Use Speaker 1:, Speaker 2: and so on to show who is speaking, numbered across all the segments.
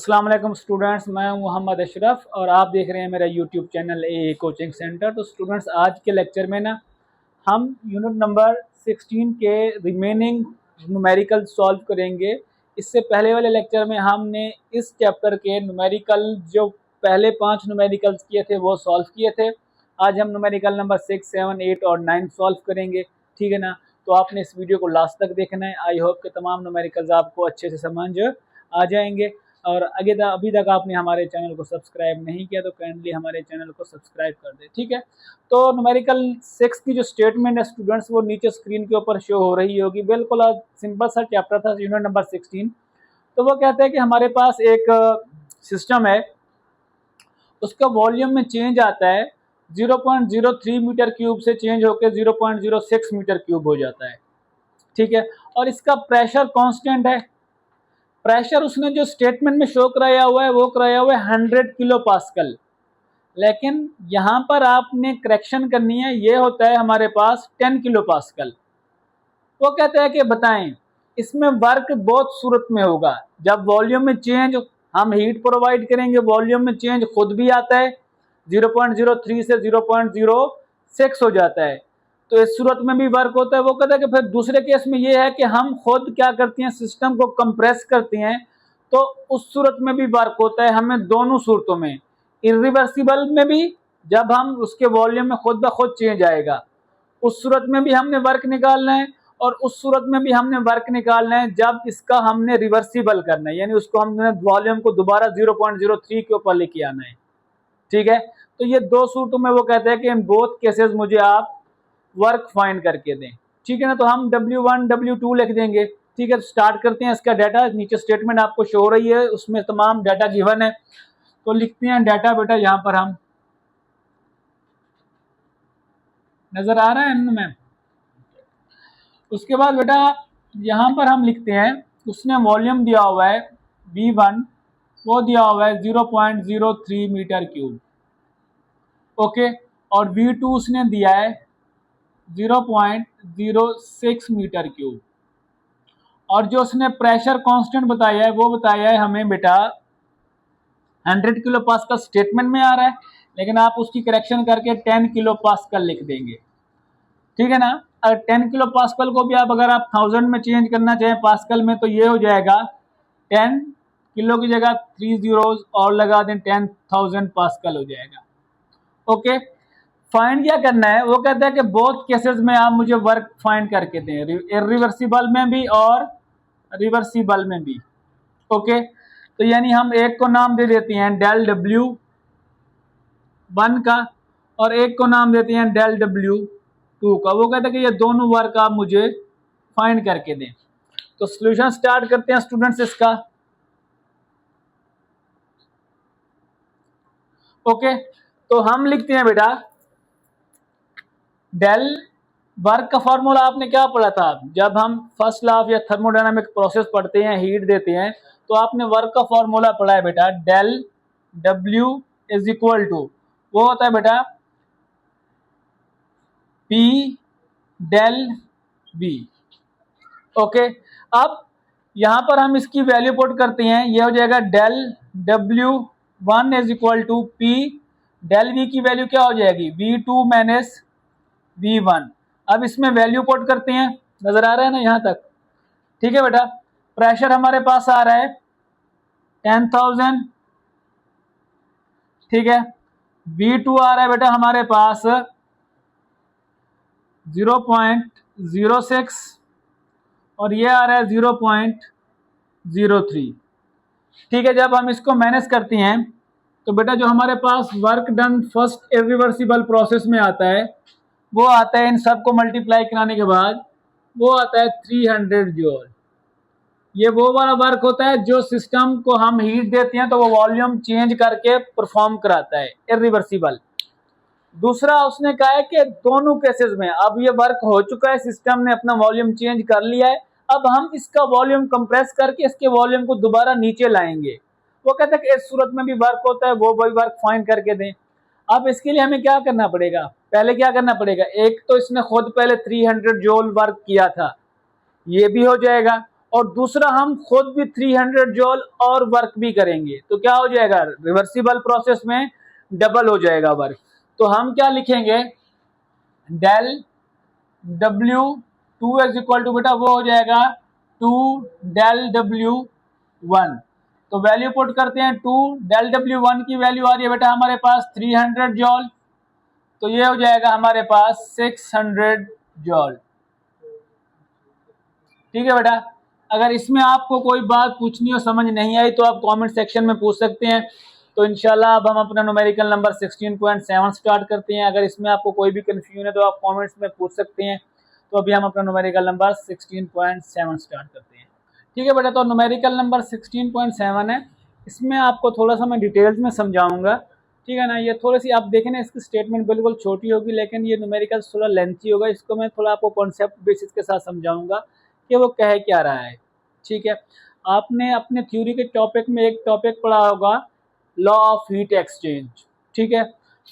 Speaker 1: अस्सलाम वालेकुम स्टूडेंट्स, मैं हूं मोहम्मद अशरफ और आप देख रहे हैं मेरा यूट्यूब चैनल ए कोचिंग सेंटर। तो स्टूडेंट्स, आज के लेक्चर में ना हम यूनिट नंबर 16 के रिमेनिंग न्यूमेरिकल सॉल्व करेंगे। इससे पहले वाले लेक्चर में हमने इस चैप्टर के न्यूमेरिकल जो पहले 5 न्यूमेरिकल्स किए थे वो सॉल्व किए थे। आज हम न्यूमेरिकल नंबर 6, 7, 8 और 9 सॉल्व करेंगे, ठीक है ना। तो आपने इस वीडियो को लास्ट तक देखना है। आई होप कि तमाम न्यूमेरिकल्स आपको अच्छे से समझ आ जाएंगे। और अभी तक आपने हमारे चैनल को सब्सक्राइब नहीं किया तो काइंडली हमारे चैनल को सब्सक्राइब कर दें, ठीक है। तो न्यूमेरिकल 6 की जो स्टेटमेंट है स्टूडेंट्स, वो नीचे स्क्रीन के ऊपर शो हो रही होगी। बिल्कुल सिंपल सा चैप्टर था, यूनिट नंबर 16। तो वो कहते हैं कि हमारे पास एक सिस्टम है, उसका वॉल्यूम में चेंज आता है 0.03 मीटर क्यूब से चेंज होकर 0.06 मीटर क्यूब हो जाता है, ठीक है। और इसका प्रेशर कांस्टेंट है। प्रेशर उसने जो स्टेटमेंट में शो कराया हुआ है वो कराया हुआ है 100 किलो पास्कल। लेकिन यहाँ पर आपने करेक्शन करनी है, ये होता है हमारे पास 10 किलो पास्कल। वो कहता है कि बताएं इसमें वर्क बहुत सूरत में होगा। जब वॉल्यूम में चेंज, हम हीट प्रोवाइड करेंगे, वॉल्यूम में चेंज खुद भी आता है, 0.03 से 0.06 हो जाता है, तो इस सूरत में भी वर्क होता है। वो कहता है कि फिर दूसरे केस में ये है कि हम खुद क्या करते हैं, सिस्टम को कंप्रेस करते हैं, तो उस सूरत में भी वर्क होता है। हमें दोनों सूरतों में, इरिवर्सिबल में भी जब हम उसके वॉल्यूम में खुद ब खुद चेंज आएगा, उस सूरत में भी हमने वर्क निकालना है, और उस सूरत में भी हमने वर्क निकालना है जब इसका हमने रिवर्सिबल करना है, यानी उसको हमने वॉल्यूम को दोबारा 0.03 के ऊपर लेके आना है, ठीक है। तो ये दो सूरतों में वो कहते हैं कि इन बोथ केसेस मुझे आप वर्क फाइंड करके दें, ठीक है ना। तो हम W1 W2 लिख देंगे, ठीक है। तो स्टार्ट करते हैं इसका डाटा। नीचे स्टेटमेंट आपको शो हो रही है, उसमें तमाम डाटा गिवन है, तो लिखते हैं डाटा बेटा। यहाँ पर हम, नजर आ रहा है इनमें। उसके बाद बेटा यहाँ पर हम लिखते हैं, उसने वॉल्यूम दिया हुआ है V1, वो दिया हुआ है 0.03 मीटर क्यूब, ओके। और V2 उसने दिया है 0.06 मीटर क्यूब। और जो उसने प्रेशर कांस्टेंट बताया है वो बताया है हमें बेटा 100 किलो पास्कल स्टेटमेंट में आ रहा है, लेकिन आप उसकी करेक्शन करके 10 किलो पास्कल लिख देंगे, ठीक है ना। अगर 10 किलो पास्कल को भी आप अगर आप 1000 में चेंज करना चाहें पास्कल में, तो ये हो जाएगा 10 किलो की जगह 3 जीरोज और लगा दें 10,000 पास्कल हो जाएगा, ओके। फाइंड क्या करना है, वो कहता है कि बोथ केसेस में आप मुझे वर्क फाइंड करके दें, इरिवर्सिबल में भी और रिवर्सिबल में भी, ओके। तो यानी हम एक को नाम दे देते हैं डेल W1 का, और एक को नाम देते हैं डेल W2 का। वो कहता है कि ये दोनों वर्क आप मुझे फाइंड करके दें। तो सॉल्यूशन स्टार्ट करते हैं स्टूडेंट्स इसका, ओके। तो हम लिखते हैं बेटा डेल वर्क का फॉर्मूला आपने क्या पढ़ा था, जब हम फर्स्ट लॉ ऑफ या थर्मोडायनामिक प्रोसेस पढ़ते हैं, हीट देते हैं, तो आपने वर्क का फॉर्मूला पढ़ा है बेटा, del W is equal to, वो होता है बेटा P डेल V, ओके। अब यहां पर हम इसकी वैल्यू पुट करते हैं, ये हो जाएगा del W1 is equal to P del V की वैल्यू क्या हो जाएगी, V2 माइनस V1। अब इसमें वैल्यू पुट करते हैं, नजर आ रहा है ना यहाँ तक, ठीक है बेटा। प्रेशर हमारे पास आ रहा है 10,000, ठीक है। V2 आ रहा है बेटा हमारे पास 0.06 और ये आ रहा है 0.03, ठीक है। जब हम इसको मैनेज करते हैं तो बेटा जो हमारे पास work done first irreversible process में आता है, वो आता है इन सबको मल्टीप्लाई कराने के बाद, वो आता है 300 जूल। ये वो वाला वर्क होता है जो सिस्टम को हम हीट देते हैं तो वो वॉल्यूम चेंज करके परफॉर्म कराता है, इरिवर्सिबल। दूसरा उसने कहा है कि दोनों केसेस में अब ये वर्क हो चुका है, सिस्टम ने अपना वॉल्यूम चेंज कर लिया है, अब हम इसका वॉल्यूम कंप्रेस करके इसके वॉल्यूम को दोबारा नीचे लाएंगे। वो कहता है कि इस सूरत में भी वर्क होता है, वो वही वर्क फाइंड करके दें। अब इसके लिए हमें क्या करना पड़ेगा, पहले क्या करना पड़ेगा, एक तो इसने खुद पहले 300 जूल वर्क किया था, ये भी हो जाएगा। और दूसरा हम खुद भी 300 जॉल और वर्क भी करेंगे, तो क्या हो जाएगा, रिवर्सिबल प्रोसेस में डबल हो जाएगा वर्क। तो हम क्या लिखेंगे, del W two is equal to बेटा वो हो जाएगा 2 डेल डब्ल्यू 1। तो वैल्यू पुट करते हैं, 2 डेल डब्ल्यू 1 की वैल्यू आ रही है बेटा हमारे पास 300 जॉल, तो ये हो जाएगा हमारे पास 600 जॉल। ठीक है बेटा, अगर इसमें आपको कोई बात पूछनी हो, समझ नहीं आई, तो आप कमेंट सेक्शन में पूछ सकते हैं। तो इंशाल्लाह अब हम अपना न्यूमेरिकल नंबर 16.7 स्टार्ट करते हैं। अगर इसमें आपको कोई भी कंफ्यूजन है तो आप कमेंट्स में पूछ सकते हैं। तो अभी हम अपना न्यूमेरिकल नंबर 16.7 स्टार्ट करते हैं। ठीक है बेटा, तो न्यूमेरिकल नंबर 16.7 है। इसमें आपको थोड़ा सा मैं डिटेल्स में समझाऊंगा, ठीक है ना। ये थोड़ी सी आप देखें ना, इसकी स्टेटमेंट बिल्कुल छोटी होगी, लेकिन ये न्यूमेरिकल थोड़ा लेंथी होगा। इसको मैं थोड़ा आपको कॉन्सेप्ट बेसिस के साथ समझाऊंगा कि वो कह क्या रहा है। ठीक है, आपने अपने थ्योरी के टॉपिक में एक टॉपिक पढ़ा होगा, लॉ ऑफ हीट एक्सचेंज। ठीक है,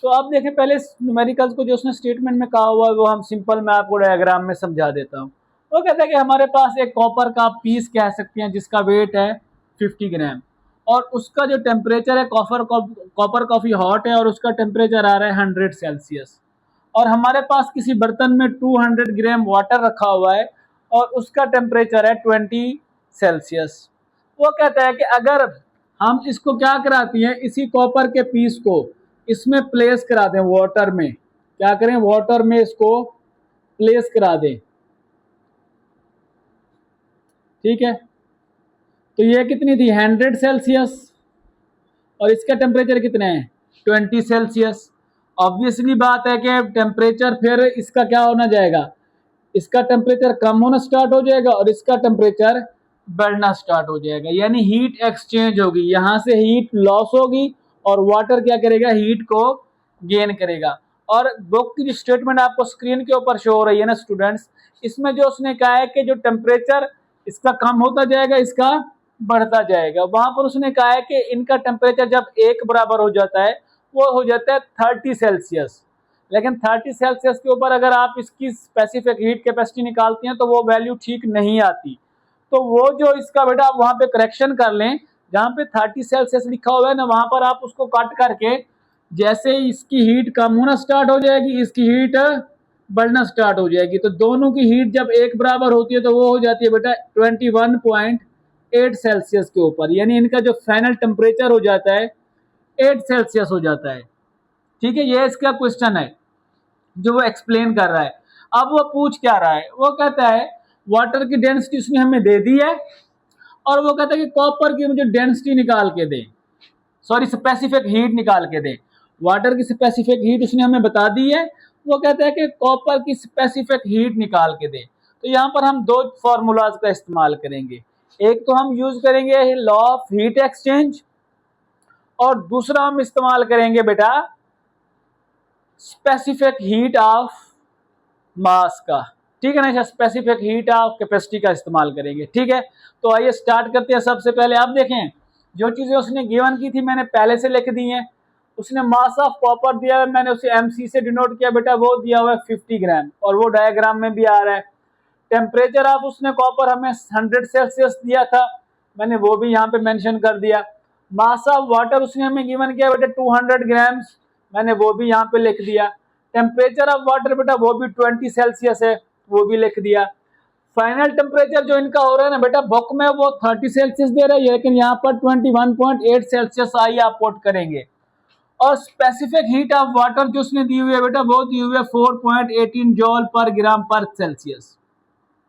Speaker 1: तो आप देखें पहले न्यूमेरिकल्स को जो उसने स्टेटमेंट में कहा हुआ है वो हम सिंपल मैं आपको डायग्राम में समझा देता हूँ। वो कहता है कि हमारे पास एक कॉपर का पीस कह सकते हैं जिसका वेट है 50 ग्राम, और उसका जो टेम्परेचर है, कॉपर काफ़ी हॉट है और उसका टेम्परेचर आ रहा है 100 सेल्सियस। और हमारे पास किसी बर्तन में 200 ग्राम वाटर रखा हुआ है और उसका टेम्परेचर है 20 सेल्सियस। वो कहता है कि अगर हम इसको क्या कराती हैं, इसी कॉपर के पीस को इसमें प्लेस करा दें वाटर में, क्या करें, वाटर में इसको प्लेस करा दें। ठीक है, तो ये कितनी थी, 100 सेल्सियस, और इसका टेम्परेचर कितना है, 20 सेल्सियस। ऑब्वियसली बात है कि टेम्परेचर फिर इसका क्या होना जाएगा, इसका टेम्परेचर कम होना स्टार्ट हो जाएगा और इसका टेम्परेचर बढ़ना स्टार्ट हो जाएगा, यानी हीट एक्सचेंज होगी। यहाँ से हीट लॉस होगी और वाटर क्या करेगा, हीट को गेन करेगा। और बुक की जो स्टेटमेंट आपको स्क्रीन के ऊपर शो हो रही है ना स्टूडेंट्स, इसमें जो उसने कहा है कि जो टेम्परेचर इसका कम होता जाएगा, इसका बढ़ता जाएगा। वहां पर उसने कहा है कि इनका टेम्परेचर जब एक बराबर हो जाता है वो हो जाता है 30 सेल्सियस। लेकिन 30 सेल्सियस के ऊपर अगर आप इसकी स्पेसिफिक हीट कैपेसिटी निकालती हैं तो वो वैल्यू ठीक नहीं आती। तो वो जो इसका बेटा आप वहाँ पे करेक्शन कर लें, जहाँ पे 30 सेल्सियस लिखा हुआ है ना, वहाँ पर आप उसको कट करके जैसे इसकी हीट कम होना स्टार्ट हो जाएगी, इसकी हीट बढ़ना स्टार्ट हो जाएगी। तो दोनों की हीट जब एक बराबर होती है तो वो हो जाती है बेटा 21.8 सेल्सियस के ऊपर, यानी इनका जो फाइनल टेम्परेचर हो जाता है 8 सेल्सियस हो जाता है। ठीक है, ये इसका क्वेश्चन है जो वो एक्सप्लेन कर रहा है। अब वो पूछ क्या रहा है, वो कहता है वाटर की डेंसिटी उसने हमें दे दी है और वो कहता है कि कॉपर की मुझे डेंसिटी निकाल के दे, सॉरी स्पेसिफिक हीट निकाल के दे। वाटर की स्पेसिफिक हीट उसने हमें बता दी है, वो कहता है कि कॉपर की स्पेसिफिक हीट निकाल के दे। तो यहाँ पर हम दो फॉर्मूलाज का इस्तेमाल करेंगे, एक तो हम यूज करेंगे लॉ ऑफ हीट एक्सचेंज और दूसरा हम इस्तेमाल करेंगे बेटा स्पेसिफिक हीट ऑफ मास का। ठीक है ना, स्पेसिफिक हीट ऑफ कैपेसिटी का इस्तेमाल करेंगे। ठीक है, तो आइए स्टार्ट करते हैं। सबसे पहले आप देखें जो चीजें उसने गिवन की थी मैंने पहले से लिख दी हैं। उसने मास ऑफ कॉपर दिया है, मैंने उसे एमसी से डिनोट किया बेटा, वो दिया हुआ है 50 ग्राम और वो डायग्राम में भी आ रहा है। टेम्परेचर ऑफ उसने कॉपर हमें 100 सेल्सियस दिया था, मैंने वो भी यहाँ पे मेंशन कर दिया। मास ऑफ वाटर उसने हमें गिवन किया बेटा 200 ग्राम्स, मैंने वो भी यहाँ पे लिख दिया। टेम्परेचर ऑफ वाटर बेटा वो भी 20 सेल्सियस है, वो भी लिख दिया। फाइनल टेम्परेचर जो इनका हो रहा है ना बेटा बुक में वो 30 सेल्सियस दे रहा है, लेकिन यहाँ पर 21.8 सेल्सियस आई आप पुट करेंगे। और स्पेसिफिक हीट ऑफ वाटर जो उसने दी हुई है बेटा वो दी हुई है 4.18 जॉल पर ग्राम पर सेल्सियस।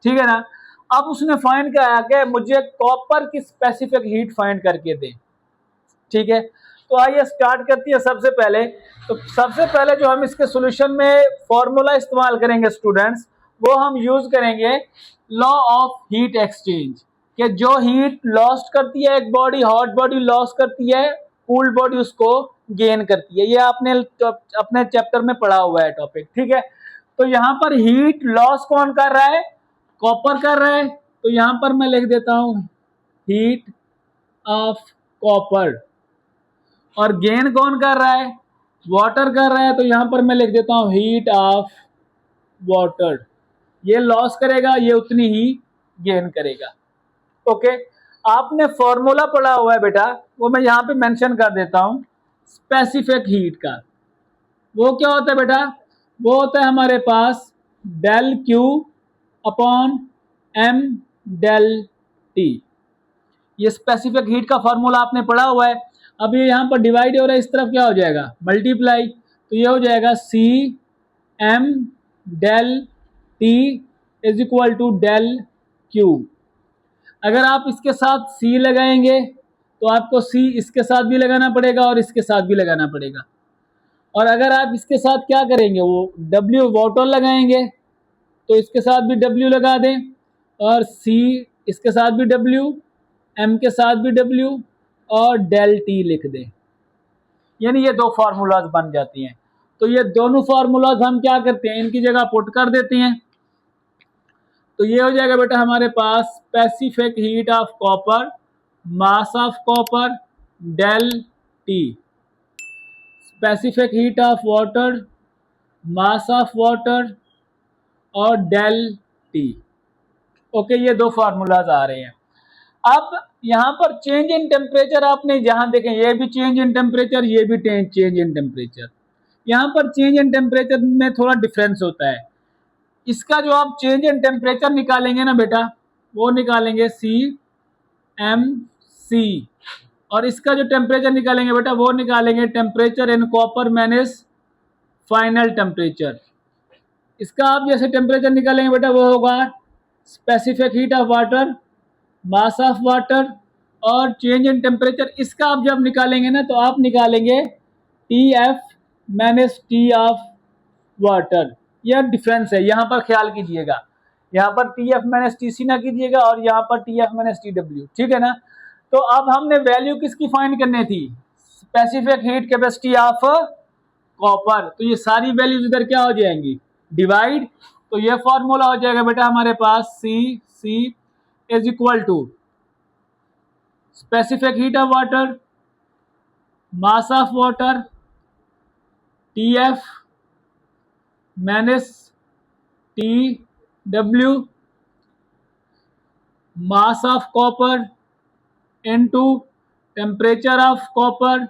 Speaker 1: ठीक है ना, अब उसने फाइंड किया कि मुझे कॉपर की स्पेसिफिक हीट फाइंड करके दे। ठीक है, तो आइए स्टार्ट करती है। सबसे पहले जो हम इसके सॉल्यूशन में फॉर्मूला इस्तेमाल करेंगे स्टूडेंट्स, वो हम यूज करेंगे लॉ ऑफ हीट एक्सचेंज, कि जो हीट लॉस्ट करती है एक बॉडी, हॉट बॉडी लॉस करती है, कूल्ड बॉडी उसको गेन करती है। ये आपने अपने चैप्टर में पढ़ा हुआ है टॉपिक। ठीक है, तो यहाँ पर हीट लॉस कौन कर रहा है, कॉपर कर रहा है, तो यहाँ पर मैं लिख देता हूं हीट ऑफ कॉपर। और गेन कौन कर रहा है, वाटर कर रहा है, तो यहां पर मैं लिख देता हूं हीट ऑफ वाटर। ये लॉस करेगा, ये उतनी ही गेन करेगा। ओके, आपने फॉर्मूला पढ़ा हुआ है बेटा, वो मैं यहाँ पे मेंशन कर देता हूँ। स्पेसिफिक हीट का वो क्या होता है बेटा, वो होता है हमारे पास del Q upon M del T. ये स्पेसिफिक हीट का फॉर्मूला आपने पढ़ा हुआ है। अब ये यहाँ पर डिवाइड हो रहा है, इस तरफ क्या हो जाएगा, मल्टीप्लाई, तो ये हो जाएगा C M del T is equal to del Q. अगर आप इसके साथ सी लगाएंगे तो आपको सी इसके साथ भी लगाना पड़ेगा और इसके साथ भी लगाना पड़ेगा। और अगर आप इसके साथ क्या करेंगे, वो डब्ल्यू वाटर लगाएंगे तो इसके साथ भी डब्ल्यू लगा दें, और सी इसके साथ भी डब्ल्यू, एम के साथ भी डब्ल्यू, और डेल टी लिख दें। यानी ये दो फार्मूलाज बन जाती हैं। तो ये दोनों फार्मूलाज हम क्या करते हैं, इनकी जगह पुट कर देते हैं। तो ये हो जाएगा बेटा हमारे पास specific heat of copper, mass of copper, del T. Specific heat of water, mass of water, और डेल टी। ओके, ये दो फार्मूलाज आ रहे हैं। अब यहाँ पर चेंज इन टेम्परेचर आपने जहां देखें, ये भी चेंज इन टेम्परेचर, ये भी चेंज इन टेम्परेचर। यहाँ पर चेंज इन टेम्परेचर में थोड़ा डिफरेंस होता है। इसका जो आप चेंज इन टेम्परेचर निकालेंगे ना बेटा, वो निकालेंगे सी एम सी, और इसका जो टेम्परेचर निकालेंगे बेटा, वो निकालेंगे temperature in copper minus final temperature. इसका आप जैसे टेम्परेचर निकालेंगे बेटा, वो होगा specific heat of water, mass of water, और चेंज इन टेम्परेचर। इसका आप जब निकालेंगे ना, तो आप निकालेंगे T F minus T of water. यह डिफरेंस है, यहाँ पर ख्याल कीजिएगा। यहाँ पर T F minus T C ना कीजिएगा, और यहाँ पर T F minus T W, ठीक है ना। तो अब हमने वैल्यू किसकी फाइंड करनी थी, specific heat capacity of copper. तो ये सारी वैल्यूज इधर क्या हो जाएंगी, डिवाइड। तो ये फॉर्मूला हो जाएगा बेटा हमारे पास C is equal to specific heat of water, mass of water, T F minus T W, mass of copper into temperature of copper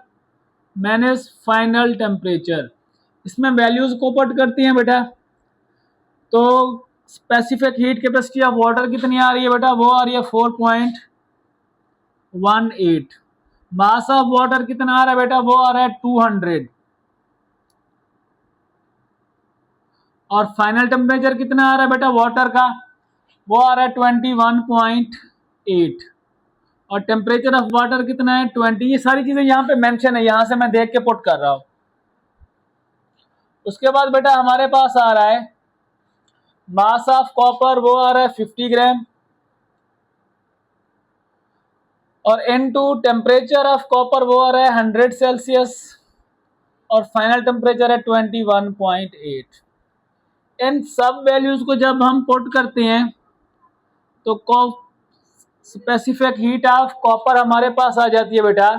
Speaker 1: minus final temperature. इसमें वैल्यूज को पुट करती हैं बेटा। तो specific heat capacity of water कितनी आ रही है बेटा, वो आ रही है 4.18। मास ऑफ वाटर कितना आ रहा है बेटा, वो आ रहा है 200। और फाइनल टेम्परेचर कितना आ रहा है बेटा वाटर का, वो आ रहा है 21.8। और टेम्परेचर ऑफ वाटर कितना है 20। ये सारी चीजें यहाँ पे मेंशन है, यहाँ से मैं देख के पुट कर रहा हूँ। उसके बाद बेटा हमारे पास आ रहा है मास ऑफ कॉपर, वो आ रहा है 50 ग्राम, और इनटू टेम्परेचर ऑफ कॉपर वो आ रहा है 100 सेल्सियस, और फाइनल टेम्परेचर है 21.8। इन सब वैल्यूज को जब हम पुट करते हैं तो स्पेसिफिक हीट ऑफ कॉपर हमारे पास आ जाती है बेटा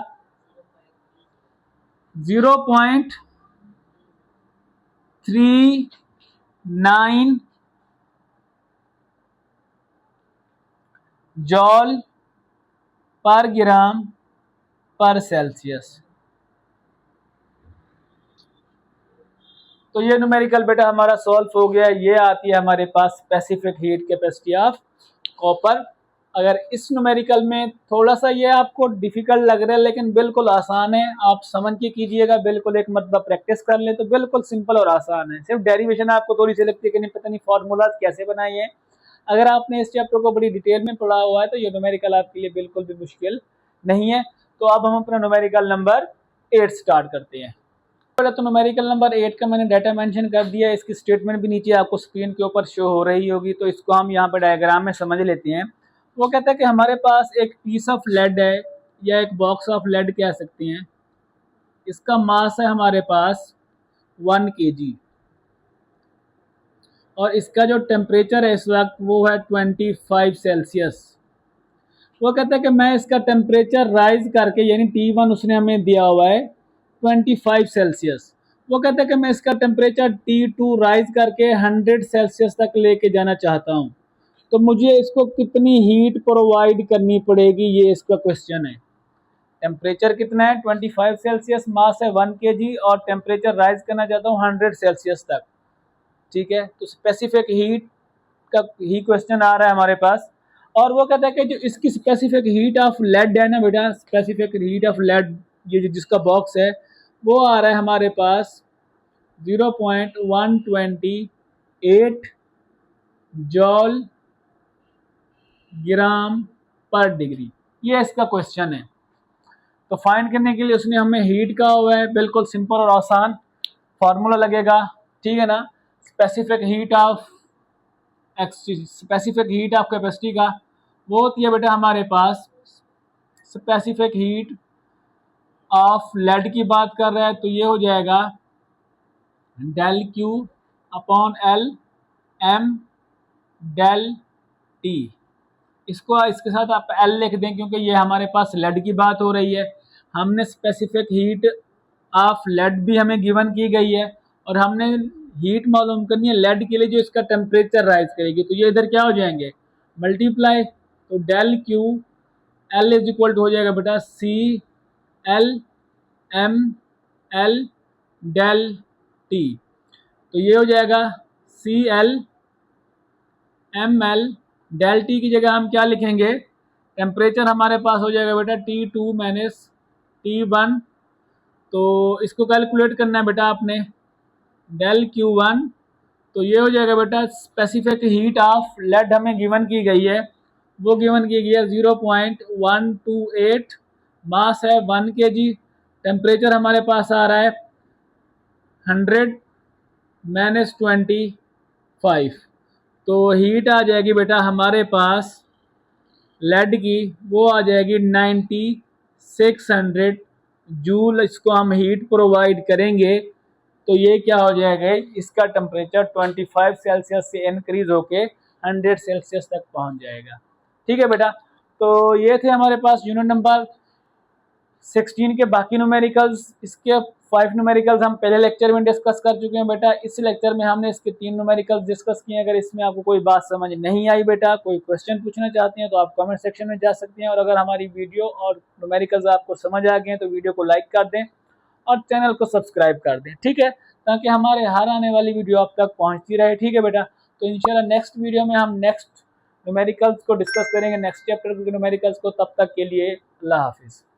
Speaker 1: 0.39 जॉल पर ग्राम पर सेल्सियस। तो ये न्यूमेरिकल बेटा हमारा सॉल्व हो गया। ये आती है हमारे पास specific heat capacity of copper. अगर इस न्यूमेरिकल में थोड़ा सा ये आपको डिफिकल्ट लग रहा है, लेकिन बिल्कुल आसान है, आप समझ के कीजिएगा। बिल्कुल एक मतलब प्रैक्टिस कर ले तो बिल्कुल सिंपल और आसान है। सिर्फ डेरिवेशन आपको थोड़ी सी लगती है कि नहीं पता नहीं फॉर्मूलाज कैसे बनाए हैं। अगर आपने इस चैप्टर को बड़ी डिटेल में पढ़ा हुआ है तो ये न्यूमेरिकल आपके लिए बिल्कुल भी मुश्किल नहीं है। तो अब हम अपना न्यूमेरिकल नंबर 8 स्टार्ट करते हैं। तो न्यूमेरिकल नंबर 8 का मैंने डाटा मेंशन कर दिया। इसकी स्टेटमेंट भी नीचे आपको स्क्रीन के ऊपर शो हो रही होगी, तो इसको हम यहाँ पर डायग्राम में समझ लेते हैं। वो कहता है कि हमारे पास एक पीस ऑफ लेड है, या एक बॉक्स ऑफ लेड कह सकते हैं। इसका मास है हमारे पास 1 kg, और इसका जो टेम्परेचर है इस वक्त वो है 25 सेल्सियस। वो कहता है कि मैं इसका टेम्परेचर राइज करके, यानी T1 उसने हमें दिया हुआ है 25 सेल्सियस। वो कहता है कि मैं इसका टेम्परेचर T2 राइज करके 100 सेल्सियस तक लेके जाना चाहता हूँ। तो मुझे इसको कितनी हीट प्रोवाइड करनी पड़ेगी, ये इसका क्वेश्चन है। टेम्परेचर कितना है 25 सेल्सियस, मास है 1 kg और टेम्परेचर राइज करना चाहता हूँ 100 सेल्सियस तक। ठीक है, तो स्पेसिफिक हीट का ही क्वेश्चन आ रहा है हमारे पास। और वो कहता है कि जो इसकी स्पेसिफिक हीट ऑफ लेड है ना बेटा, स्पेसिफिक हीट ऑफ लेड, ये जिसका बॉक्स है वो आ रहा है हमारे पास 0.128 जॉल ग्राम पर डिग्री, ये इसका क्वेश्चन है। तो फाइंड करने के लिए उसने हमें हीट का हुआ है, बिल्कुल सिंपल और आसान फार्मूला लगेगा, ठीक है ना। स्पेसिफिक हीट ऑफ कैपेसिटी का वो होती है बेटा हमारे पास, स्पेसिफिक हीट ऑफ लेड की बात कर रहा है तो ये हो जाएगा del Q upon L M del T. इसको इसके साथ आप एल लिख दें क्योंकि ये हमारे पास लेड की बात हो रही है। हमने स्पेसिफिक हीट ऑफ लेड भी हमें गिवन की गई है और हमने हीट मालूम करनी है लेड के लिए जो इसका टेम्परेचर राइज करेगी, तो ये इधर क्या हो जाएंगे मल्टीप्लाई, तो del Q L is equal to हो जाएगा बेटा C L M L del T. तो ये हो जाएगा C L M L del T की जगह हम क्या लिखेंगे, टेम्परेचर हमारे पास हो जाएगा बेटा T2 माइनस T1। तो इसको कैलकुलेट करना है बेटा आपने, डेल Q1, तो ये हो जाएगा बेटा स्पेसिफिक हीट ऑफ लेड हमें गिवन की गई है, वो गिवन की गई है 0.128, मास है 1 kg, टेम्परेचर हमारे पास आ रहा है 100 माइनस 25, तो हीट आ जाएगी बेटा हमारे पास लेड की, वो आ जाएगी 9600 जूल। इसको हम हीट प्रोवाइड करेंगे तो ये क्या हो जाएगा, इसका टेम्परेचर 25 सेल्सियस से इंक्रीज होके 100 सेल्सियस तक पहुंच जाएगा। ठीक है बेटा, तो ये थे हमारे पास यूनिट नंबर 16 के बाकी न्यूमेरिकल्स। इसके 5 न्यूमेरिकल्स हम पहले लेक्चर में डिस्कस कर चुके हैं बेटा, इस लेक्चर में हमने इसके 3 न्यूमेरिकल्स डिस्कस किए। अगर इसमें आपको कोई बात समझ नहीं आई बेटा, कोई क्वेश्चन पूछना चाहते हैं तो आप कमेंट सेक्शन में जा सकते हैं। और अगर हमारी वीडियो और न्यूमेरिकल्स आपको समझ आ गए हैं तो वीडियो को लाइक कर दें और चैनल को सब्सक्राइब कर दें, ठीक है, ताकि हमारे हर आने वाली वीडियो आप तक पहुँचती रहे। ठीक है बेटा, तो इंशाल्लाह नेक्स्ट वीडियो में हम नेक्स्ट न्यूमेरिकल्स को डिस्कस करेंगे, नेक्स्ट चैप्टर के न्यूमेरिकल्स को। तब तक के लिए अल्लाह हाफिज़।